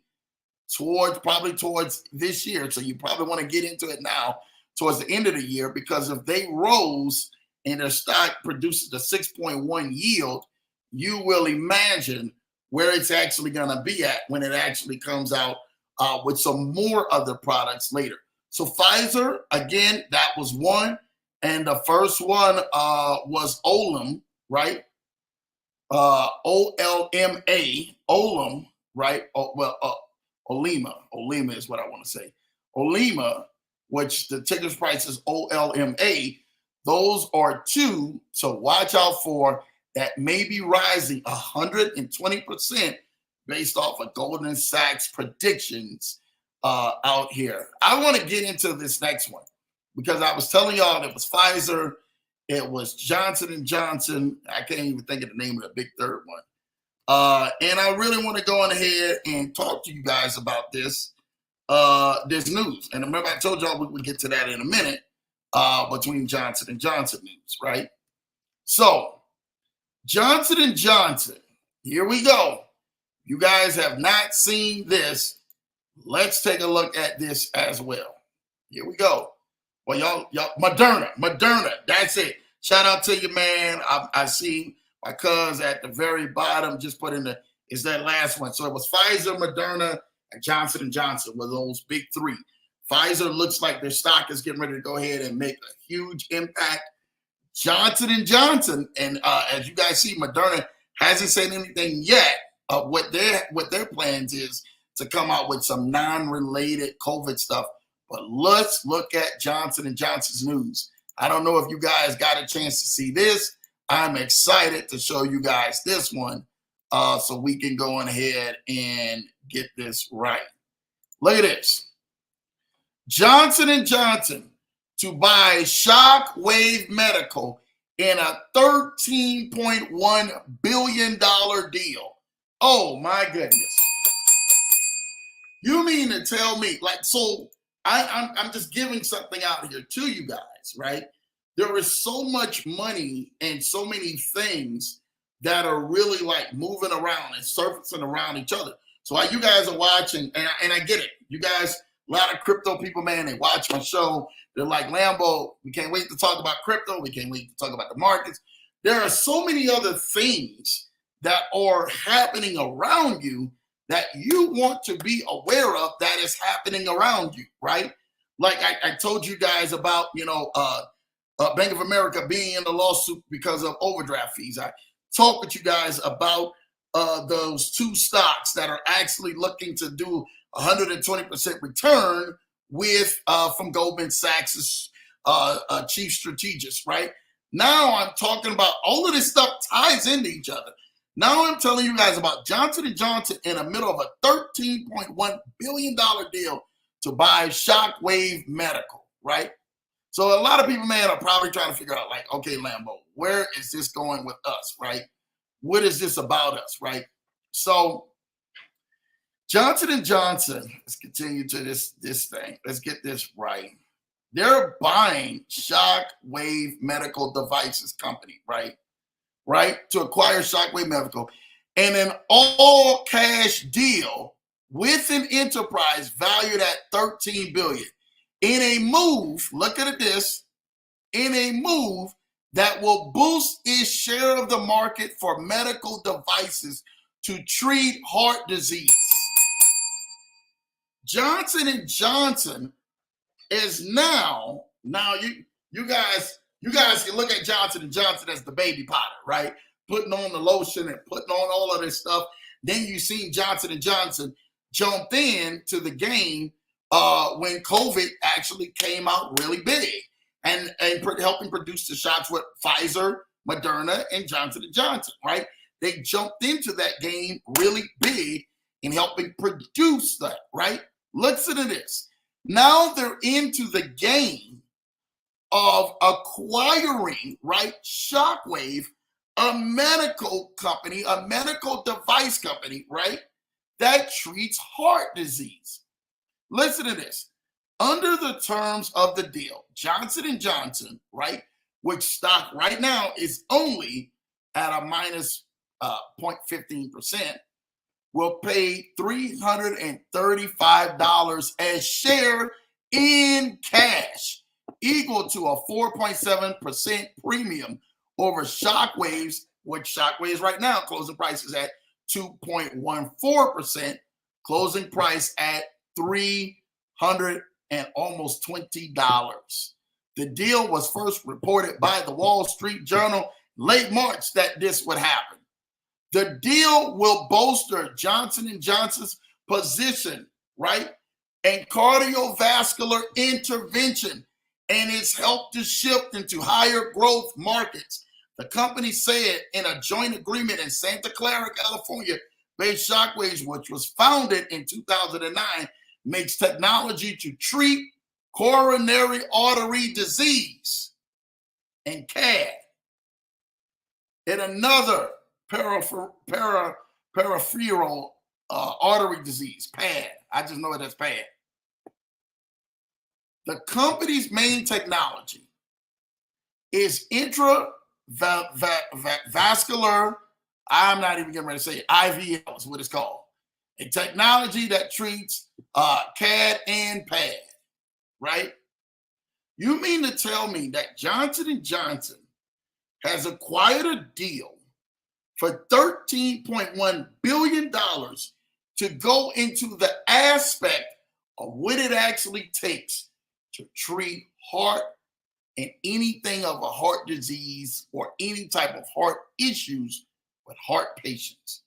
towards this year. So you probably want to get into it now towards the end of the year, because if they rose and their stock produces a 6.1 yield, you will imagine where it's actually going to be at when it actually comes out with some more other products later. So Pfizer, again, that was one. And the first one was Olema, right? O-L-M-A, Olema, right? Olema is what I want to say. Olema, which the ticker price is OLMA. Those are two to watch out for that may be rising 120% based off of Goldman Sachs predictions out here. I want to get into this next one because I was telling y'all it was Pfizer, it was Johnson & Johnson. I can't even think of the name of the big third one. And I really want to go on ahead and talk to you guys about this news. And remember, I told y'all we would get to that in a minute between Johnson & Johnson news, right? So Johnson & Johnson, here we go. You guys have not seen this. Let's take a look at this as well. Here we go. Well, y'all, Moderna, that's it. Shout out to you, man. I see my cuz at the very bottom just put in is that last one. So it was Pfizer, Moderna, and Johnson & Johnson were those big three. Pfizer looks like their stock is getting ready to go ahead and make a huge impact. Johnson & Johnson, and as you guys see, Moderna hasn't said anything yet of what their plans is to come out with some non-related COVID stuff. But let's look at Johnson & Johnson's news. I don't know if you guys got a chance to see this. I'm excited to show you guys this one so we can go on ahead and get this right. Look at this. Johnson & Johnson to buy Shockwave Medical in a $13.1 billion deal. Oh, my goodness. You mean to tell me, like, so I'm just giving something out here to you guys, right? There is so much money and so many things that are really like moving around and surfacing around each other. So while you guys are watching, and I get it, you guys, a lot of crypto people, man, they watch my show. They're like, Lambo, we can't wait to talk about crypto. We can't wait to talk about the markets. There are so many other things that are happening around you that you want to be aware of that is happening around you, right? Like I told you guys about, Bank of America being in the lawsuit because of overdraft fees. I talked with you guys about those two stocks that are actually looking to do 120% return with from Goldman Sachs' chief strategist, right? Now I'm talking about all of this stuff ties into each other. Now I'm telling you guys about Johnson & Johnson in the middle of a $13.1 billion deal to buy Shockwave Medical, right? So a lot of people, man, are probably trying to figure out, like, okay, Lambo, where is this going with us, right? What is this about us, right? So Johnson & Johnson, let's continue to this thing. Let's get this right. They're buying Shockwave Medical Devices Company, right? To acquire Shockwave Medical and an all-cash deal with an enterprise valued at $13 billion in a move, look at this, in a move that will boost its share of the market for medical devices to treat heart disease. Johnson & Johnson is now you guys can look at Johnson & Johnson as the baby powder, right? Putting on the lotion and putting on all of this stuff. Then you see Johnson & Johnson jumped in to the game when COVID actually came out really big and helping produce the shots with Pfizer, Moderna, and Johnson & Johnson, right? They jumped into that game really big in helping produce that, right? Listen to this. Now they're into the game of acquiring, right, Shockwave, a medical company, a medical device company, right, that treats heart disease. Listen to this. Under the terms of the deal, Johnson & Johnson, right, which stock right now is only at a minus 0.15%, will pay $335 a share in cash, equal to a 4.7% premium over Shockwave's, which Shockwave's right now closing price is at 2.14%, closing price at $300 and almost $20. The deal was first reported by the Wall Street Journal late March that this would happen. The deal will bolster Johnson & Johnson's position, right, in cardiovascular intervention, and it's helped to shift into higher growth markets. The company said in a joint agreement in Santa Clara, California, based Shockwaves, which was founded in 2009, makes technology to treat coronary artery disease and CAD and another peripheral artery disease, PAD. I just know it as PAD. The company's main technology is intravascular, I'm not even getting ready to say it, IVL is what it's called. A technology that treats CAD and PAD, right? You mean to tell me that Johnson & Johnson has acquired a deal for $13.1 billion to go into the aspect of what it actually takes to treat heart and anything of a heart disease or any type of heart issues with heart patients.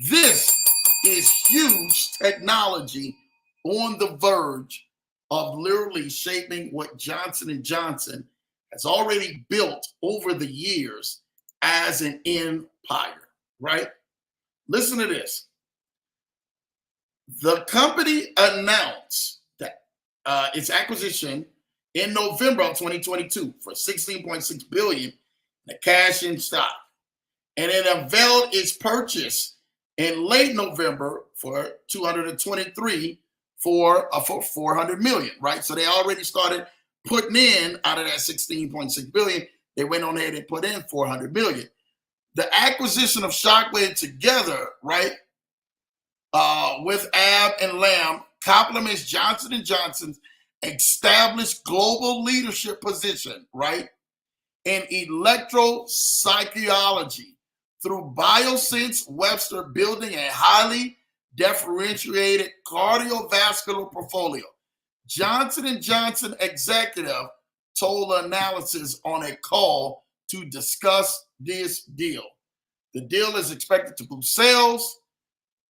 This is huge technology on the verge of literally shaping what Johnson & Johnson has already built over the years as an empire, right? Listen to this. The company announced that its acquisition in November of 2022 for $16.6 billion in cash in stock. And it unveiled its purchase in late November for $223 for $400 million, right? So they already started putting in out of that $16.6 billion. They went on ahead and put in $400 million. The acquisition of Shockwave together, right, with Ab and Lam complements Johnson & Johnson's established global leadership position, right, in electrophysiology through Biosense Webster building a highly differentiated cardiovascular portfolio. Johnson & Johnson executive told Analysis on a call to discuss this deal. The deal is expected to boost sales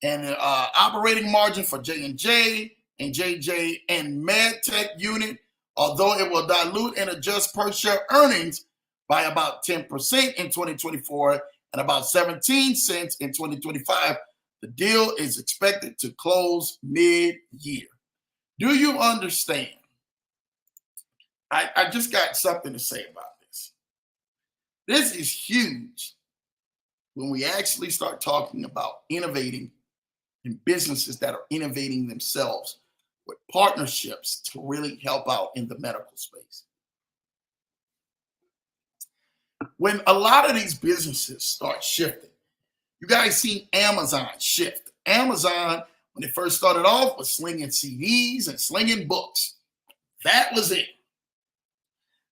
and operating margin for J&J and JJ and MedTech unit, although it will dilute and adjust per share earnings by about 10% in 2024 and about 17 cents in 2025. The deal is expected to close mid-year. Do you understand? I just got something to say about this. This is huge when we actually start talking about innovating in businesses that are innovating themselves with partnerships to really help out in the medical space. When a lot of these businesses start shifting, you guys seen Amazon shift. Amazon, when it first started off, was slinging CDs and slinging books. That was it.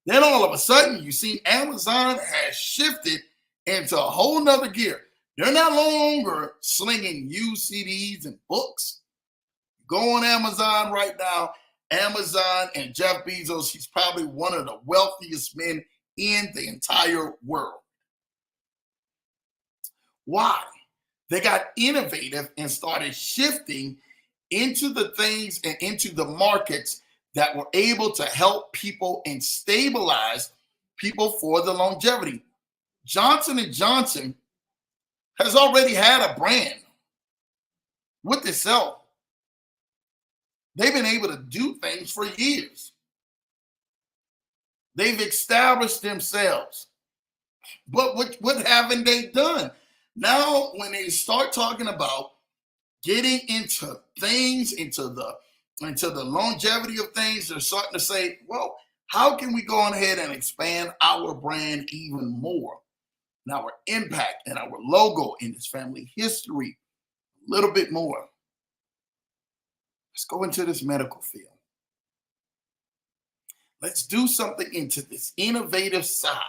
Then all of a sudden, you see Amazon has shifted into a whole nother gear. They're no longer slinging used CDs and books. Go on Amazon right now. Amazon and Jeff Bezos, he's probably one of the wealthiest men in the entire world. Why? They got innovative and started shifting into the things and into the markets that were able to help people and stabilize people for the longevity. Johnson & Johnson has already had a brand with itself. They've been able to do things for years. They've established themselves. But what haven't they done? Now, when they start talking about getting into things, into the longevity of things, they're starting to say, well, how can we go on ahead and expand our brand even more? And our impact and our logo in this family history a little bit more. Let's go into this medical field. Let's do something into this innovative side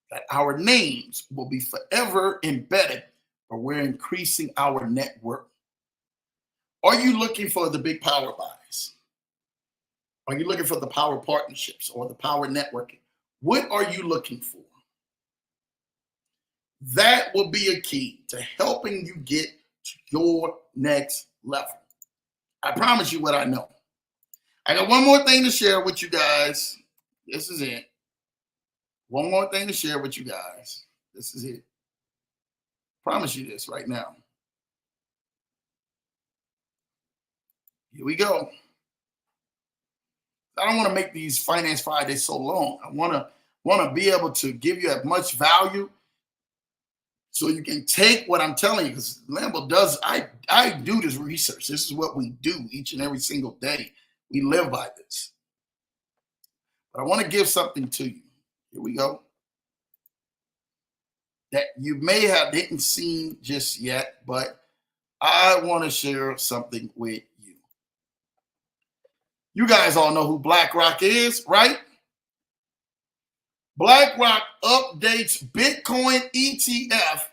that our names will be forever embedded, but we're increasing our net worth. Are you looking for the big power buys? Are you looking for the power partnerships or the power networking? What are you looking for? That will be a key to helping you get to your next level. I promise you what I know. I got one more thing to share with you guys. This is it. One more thing to share with you guys. This is it. Promise you this right now. Here we go. I don't want to make these Finance Fridays so long. I want to be able to give you as much value so you can take what I'm telling you, because Lambo does, I do this research. This is what we do each and every single day. We live by this. But I want to give something to you. Here we go. That you may have didn't see just yet, but I want to share something with you. You guys all know who BlackRock is, right? BlackRock updates Bitcoin ETF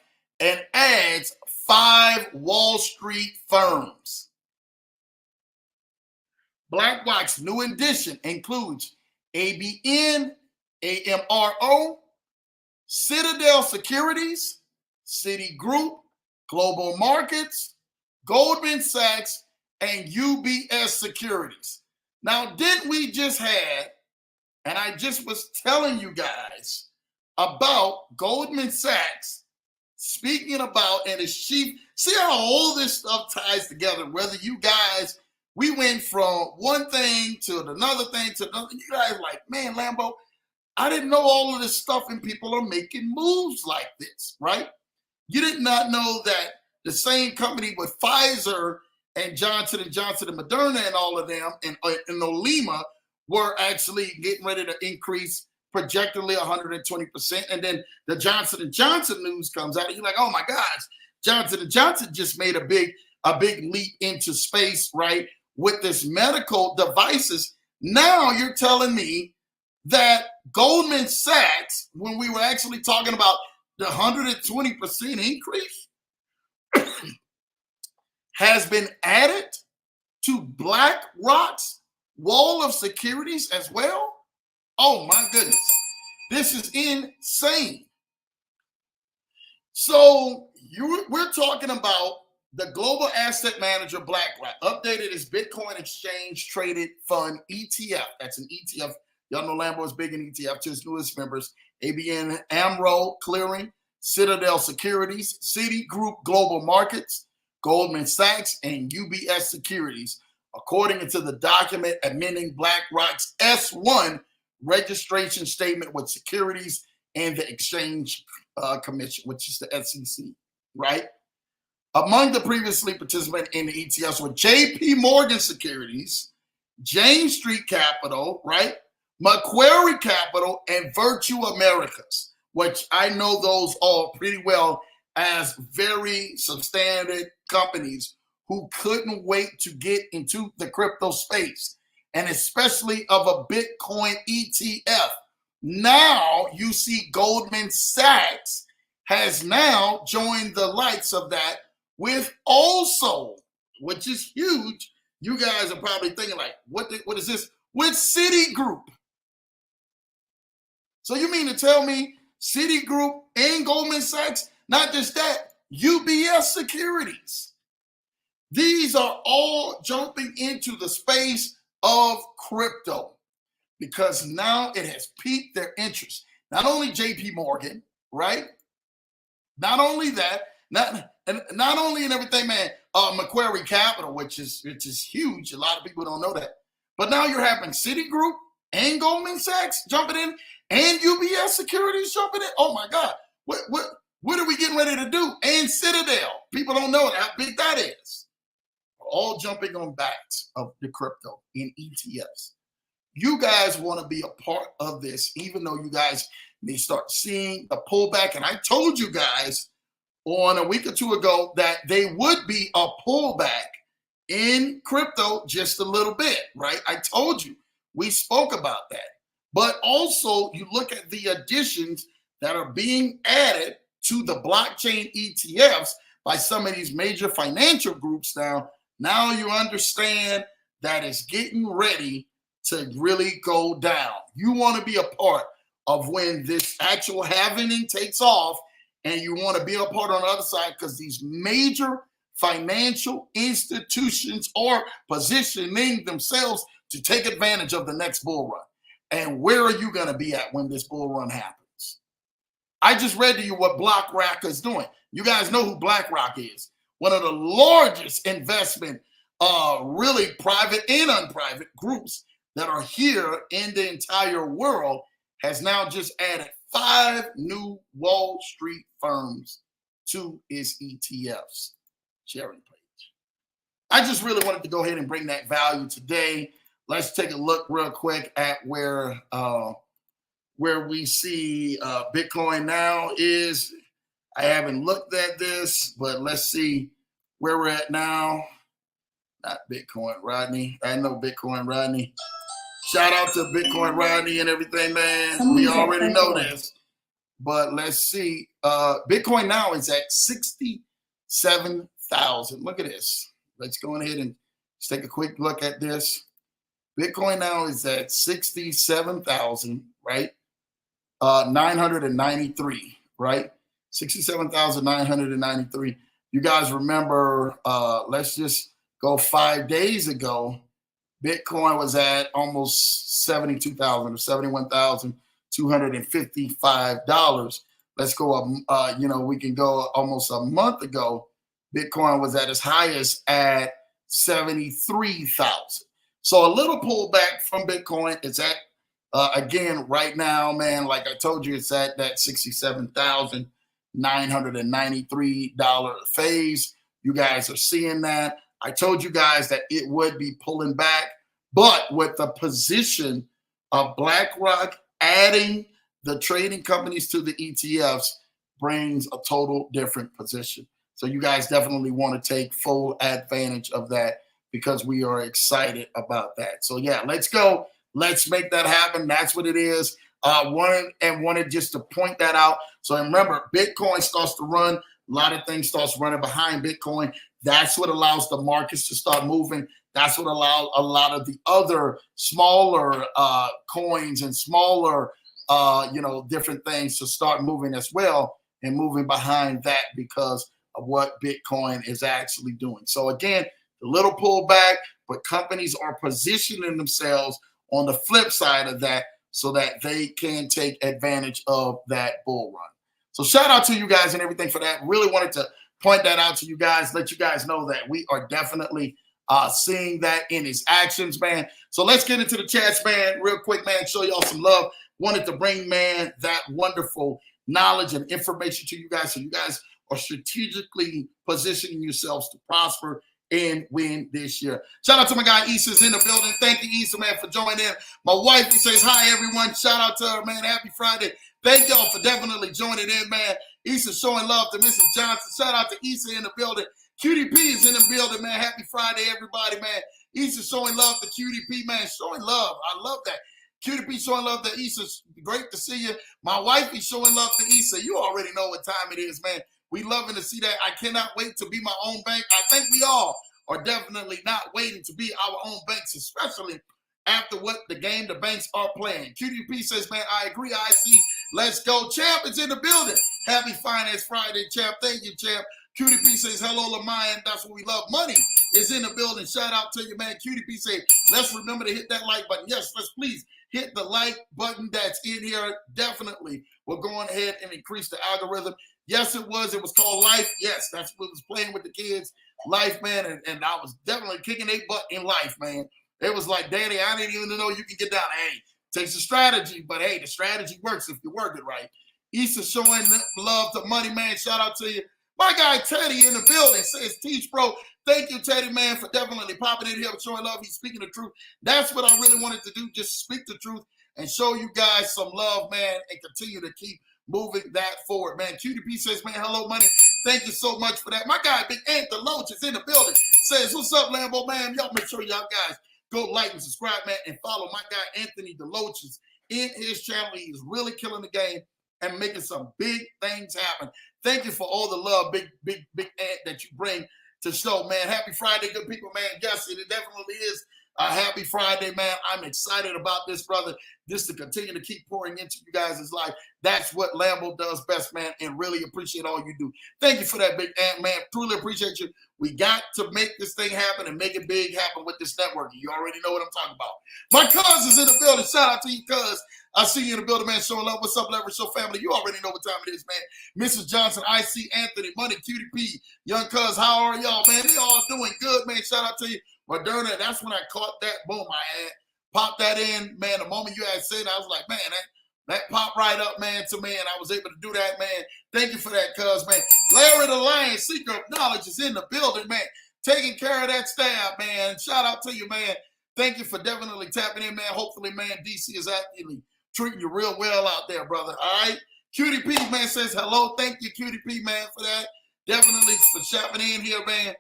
and adds 5 Wall Street firms. BlackRock's new addition includes ABN, AMRO, Citadel Securities, Citigroup, Global Markets, Goldman Sachs, and UBS Securities. Now, didn't we just had, and I just was telling you guys about Goldman Sachs speaking about, and his chief, see how all this stuff ties together, whether you guys, we went from one thing to another thing to another. You guys like, man, Lambo, I didn't know all of this stuff, and people are making moves like this, right? You did not know that the same company with Pfizer and Johnson & Johnson and Moderna and all of them and Olema were actually getting ready to increase projectedly 120%. And then the Johnson & Johnson news comes out and you're like, oh my gosh, Johnson & Johnson just made a big leap into space, right? With this medical devices. Now you're telling me that Goldman Sachs, when we were actually talking about the 120% increase, has been added to BlackRock's wall of securities as well? Oh my goodness. This is insane. So we're talking about the global asset manager BlackRock updated its Bitcoin exchange traded fund ETF. That's an ETF. Y'all know Lambo is big in ETF to its newest members. ABN AMRO Clearing, Citadel Securities, Citigroup Global Markets, Goldman Sachs, and UBS Securities, according to the document amending BlackRock's S1 registration statement with Securities and the Exchange Commission, which is the SEC, right? Among the previously participants in the ETFs were JP Morgan Securities, Jane Street Capital, right? Macquarie Capital, and Virtue Americas, which I know those all pretty well as very substantive companies who couldn't wait to get into the crypto space, and especially of a Bitcoin ETF. Now you see Goldman Sachs has now joined the likes of that with also, which is huge. You guys are probably thinking like, what is this? With Citigroup. So you mean to tell me Citigroup and Goldman Sachs, not just that, UBS Securities. These are all jumping into the space of crypto because now it has piqued their interest. Not only JP Morgan, right? Not only that, not only in everything, man, Macquarie Capital, which is huge. A lot of people don't know that. But now you're having Citigroup and Goldman Sachs jumping in and UBS Securities jumping in. Oh my God. What are we getting ready to do? And Citadel. People don't know how big that is. We're all jumping on backs of the crypto in ETFs. You guys want to be a part of this, even though you guys may start seeing the pullback. And I told you guys on a week or two ago that they would be a pullback in crypto just a little bit, right? I told you. We spoke about that. But also, you look at the additions that are being added to the blockchain ETFs by some of these major financial groups now. Now you understand that it's getting ready to really go down. You want to be a part of when this actual halving takes off, and you want to be a part on the other side because these major financial institutions are positioning themselves to take advantage of the next bull run. And where are you going to be at when this bull run happens? I just read to you what BlackRock is doing. You guys know who BlackRock is. One of the largest investment, really private and unprivate groups that are here in the entire world has now just added 5 new Wall Street firms to its ETFs sharing page. I just really wanted to go ahead and bring that value today. Let's take a look real quick at where we see Bitcoin now is. I haven't looked at this, but let's see where we're at now. Not Bitcoin Rodney. I know Bitcoin Rodney. Shout out to Bitcoin Rodney and everything, man. We already know this. But let's see. Bitcoin now is at 67,000. Look at this. Let's go ahead and just take a quick look at this. Bitcoin now is at 67,000, right? 993, right? 67,993. you guys remember, let's just go 5 days ago, Bitcoin was at almost 72,000 or $71,255. Let's go, we can go almost a month ago. Bitcoin was at its highest at 73,000. So a little pullback from Bitcoin. It's at, again, right now, man, like I told you, it's at that $67,993 phase. You guys are seeing that. I told you guys that it would be pulling back, but with the position of BlackRock adding the trading companies to the ETFs brings a total different position. So you guys definitely want to take full advantage of that because we are excited about that. So yeah, let's go. Let's make that happen. That's what it is. Wanted just to point that out. So remember, Bitcoin starts to run. A lot of things starts running behind Bitcoin. That's what allows the markets to start moving. That's what allows a lot of the other smaller coins and smaller, different things to start moving as well and moving behind that because of what Bitcoin is actually doing. So again, a little pullback, but companies are positioning themselves on the flip side of that so that they can take advantage of that bull run. So shout out to you guys and everything for that. Really wanted to point that out to you guys, let you guys know that we are definitely seeing that in his actions, man. So let's get into the chats, man, real quick, man, show y'all some love. Wanted to bring, man, that wonderful knowledge and information to you guys so you guys are strategically positioning yourselves to prosper and win this year. Shout out to my guy Issa's in the building. Thank you, Issa, man, for joining in. My wife, he says, hi, everyone. Shout out to her, man. Happy Friday. Thank y'all for definitely joining in, man. Issa showing love to Mrs. Johnson. Shout out to Issa in the building. QDP is in the building, man. Happy Friday, everybody, man. Issa showing love to QDP, man. Showing love. I love that. QDP showing love to Issa. Great to see you. My wife is showing love to Issa. You already know what time it is, man. We loving to see that. I cannot wait to be my own bank. I think we all are definitely not waiting to be our own banks, especially after what the game the banks are playing. QDP says, man, I agree. I see. Let's go. Champ is in the building. Happy Finance Friday, Champ. Thank you, Champ. QDP says, hello, Lamayan. That's what we love. Money is in the building. Shout out to you, man. QDP says, let's remember to hit that like button. Yes, let's please hit the like button that's in here. Definitely. We're going ahead and increase the algorithm. Yes, it was. It was called Life. Yes, that's what was playing with the kids. Life, man. And I was definitely kicking their butt in life, man. It was like, Daddy, I didn't even know you could get down. Hey, takes a strategy, but hey, the strategy works if you work it right. Issa showing love to Money, man. Shout out to you. My guy Teddy in the building says, Teach Bro. Thank you, Teddy, man, for definitely popping in here showing love. He's speaking the truth. That's what I really wanted to do, just speak the truth and show you guys some love, man, and continue to keep moving that forward, man. QDP says, man, hello, Money. Thank you so much for that. My guy, Big Anthony Loach, is in the building. Says, what's up, Lambo, man? Y'all make sure y'all guys go like and subscribe, man, and follow my guy Anthony DeLoach in his channel. He's really killing the game and making some big things happen. Thank you for all the love, big Ant, that you bring to show, man. Happy Friday, good people, man. Yes, it definitely is a happy Friday, man. I'm excited about this, brother. This to continue to keep pouring into you guys' life. That's what Lambo does best, man, and really appreciate all you do. Thank you for that, Big Ant, man. Truly appreciate you. We got to make this thing happen and make it big happen with this network. You already know what I'm talking about. My cuz is in the building. Shout out to you, cuz. I see you in the building, man, showing love. What's up, Leverage Show family? You already know what time it is, man. Mrs. Johnson, I see Anthony, Money, QDP, Young Cuz, how are y'all, man? They all doing good, man. Shout out to you. Moderna, that's when I caught that. Boom, I had popped that in, man. The moment you had said, I was like, man, that popped right up, man, to me, and I was able to do that, man. Thank you for that, cuz, man. Larry the Lion, Seeker of Knowledge, is in the building, man. Taking care of that staff, man. Shout out to you, man. Thank you for definitely tapping in, man. Hopefully, man, DC is actually treating you real well out there, brother. All right. QDP, man, says hello. Thank you, QDP, man, for that. Definitely for shopping in here, man.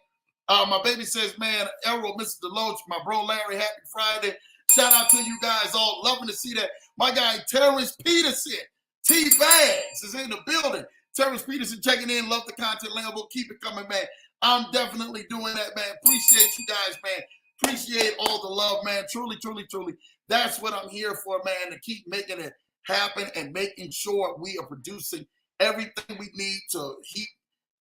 My baby says, man, Errol, Mr. DeLoach, my bro Larry, happy Friday. Shout out to you guys all. Loving to see that. My guy, Terrence Peterson, T-Bags, is in the building. Terrence Peterson checking in. Love the content, Lambo. Keep it coming, man. I'm definitely doing that, man. Appreciate you guys, man. Appreciate all the love, man. Truly, truly, truly. That's what I'm here for, man, to keep making it happen and making sure we are producing everything we need to keep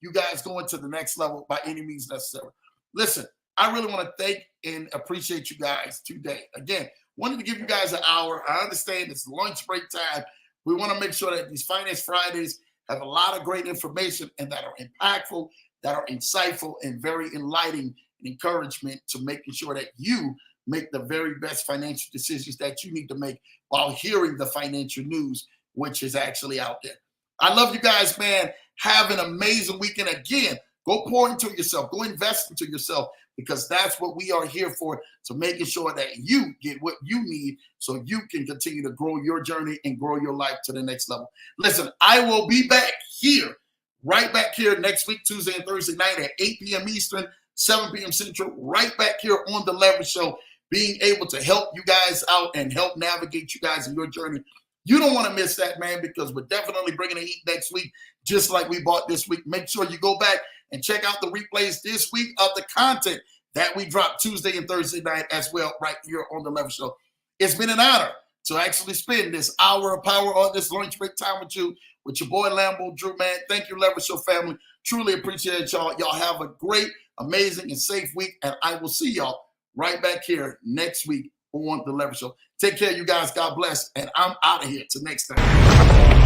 you guys going to the next level by any means necessary. Listen, I really want to thank and appreciate you guys today. Again, wanted to give you guys an hour. I understand it's lunch break time. We want to make sure that these Finance Fridays have a lot of great information and that are impactful, that are insightful, and very enlightening and encouragement to making sure that you make the very best financial decisions that you need to make while hearing the financial news, which is actually out there. I love you guys, man. Have an amazing weekend. Again, go pour into yourself. Go invest into yourself, because that's what we are here for, to making sure that you get what you need so you can continue to grow your journey and grow your life to the next level. Listen, I will be back here, right back here next week, Tuesday and Thursday night at 8 p.m. Eastern, 7 p.m. Central, right back here on The Leverage Show, being able to help you guys out and help navigate you guys in your journey. You don't want to miss that, man, because we're definitely bringing the heat next week, just like we bought this week. Make sure you go back and check out the replays this week of the content that we dropped Tuesday and Thursday night as well, right here on The Leverage Show. It's been an honor to actually spend this hour of power on this lunch break time with you, with your boy Lambo Drew, man. Thank you, Leverage Show family. Truly appreciate y'all. Y'all have a great, amazing, and safe week, and I will see y'all right back here next week on The Leverage Show. Take care, you guys. God bless, and I'm out of here. Till next time.